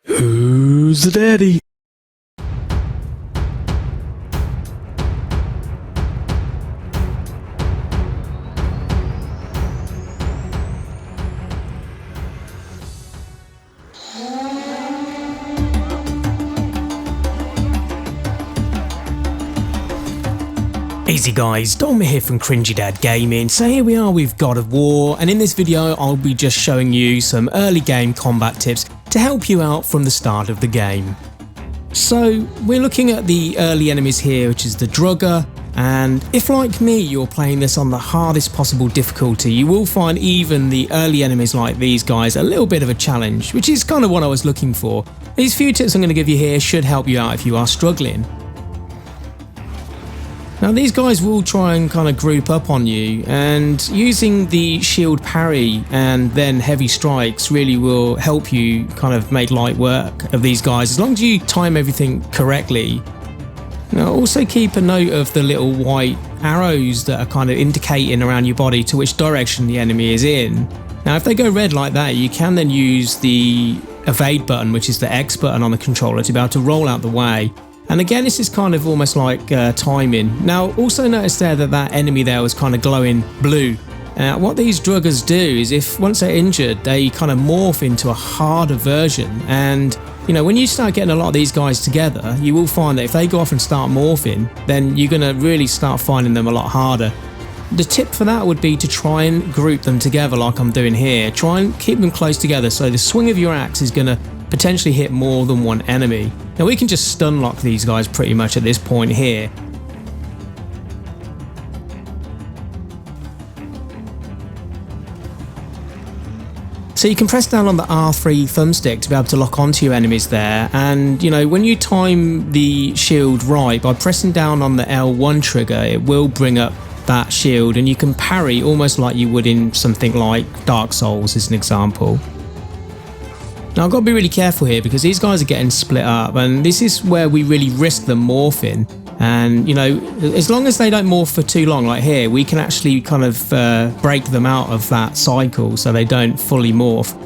Who's the daddy? Easy guys, Dom here from Cringy Dad Gaming. So here we are with God of War, and in this video I'll be just showing you some early game combat tips to help you out from the start of the game. So we're looking at the early enemies here, which is the Draugr, and if like me you're playing this on the hardest possible difficulty, you will find even the early enemies like these guys a little bit of a challenge, which is kind of what I was looking for. These few tips I'm going to give you here should help you out if you are struggling. Now these guys will try and kind of group up on you, and using the shield parry and then heavy strikes really will help you kind of make light work of these guys as long as you time everything correctly. Now also keep a note of the little white arrows that are kind of indicating around your body to which direction the enemy is in. Now if they go red like that, you can then use the evade button, which is the X button on the controller, to be able to roll out the way. And again, this is kind of almost like timing. Now also notice there that that enemy there was kind of glowing blue. What these Draugrs do is, if once they're injured, they kind of morph into a harder version. And you know, when you start getting a lot of these guys together, you will find that if they go off and start morphing, then you're going to really start finding them a lot harder. The tip for that would be to try and group them together like I'm doing here. Try and keep them close together so the swing of your axe is going to potentially hit more than one enemy. Now we can just stun lock these guys pretty much at this point here. So you can press down on the R3 thumbstick to be able to lock onto your enemies there, and you know, when you time the shield right by pressing down on the L1 trigger, it will bring up that shield and you can parry almost like you would in something like Dark Souls as an example. Now I've got to be really careful here because these guys are getting split up, and this is where we really risk them morphing. And you know, as long as they don't morph for too long like here, we can actually kind of break them out of that cycle so they don't fully morph.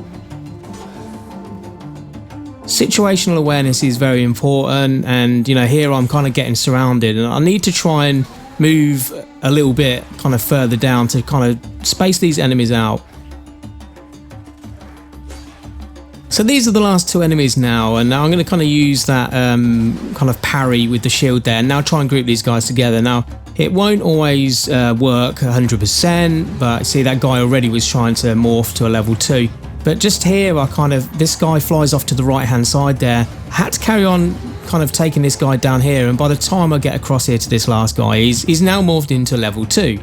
Situational awareness is very important, and you know, here I'm kind of getting surrounded and I need to try and move a little bit kind of further down to kind of space these enemies out. So these are the last two enemies now, and now I'm going to kind of use that kind of parry with the shield there, and now try and group these guys together. Now it won't always work 100%, but see that guy already was trying to morph to a level 2. But just here this guy flies off to the right hand side there. I had to carry on kind of taking this guy down here, and by the time I get across here to this last guy, he's now morphed into level 2.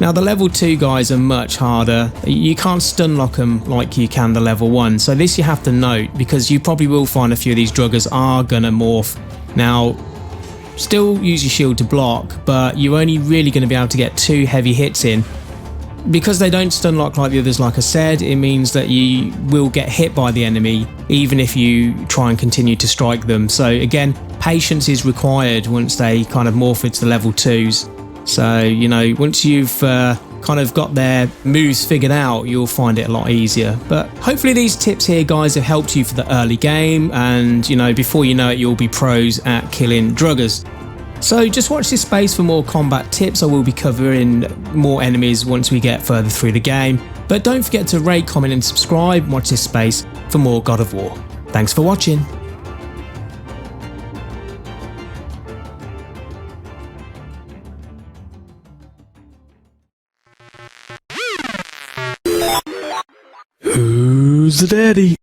Now the level 2 guys are much harder. You can't stun lock them like you can the level 1. So this you have to note, because you probably will find a few of these Draugrs are going to morph. Now still use your shield to block, but you're only really going to be able to get 2 heavy hits in. Because they don't stun lock like the others, like I said, it means that you will get hit by the enemy even if you try and continue to strike them. So again, patience is required once they kind of morph into the level 2s. So, you know, once you've kind of got their moves figured out, you'll find it a lot easier. But hopefully these tips here, guys, have helped you for the early game, and, you know, before you know it, you'll be pros at killing Draugrs. So just watch this space for more combat tips. I will be covering more enemies once we get further through the game. But don't forget to rate, comment and subscribe, and watch this space for more God of War. Thanks for watching. Who's the daddy?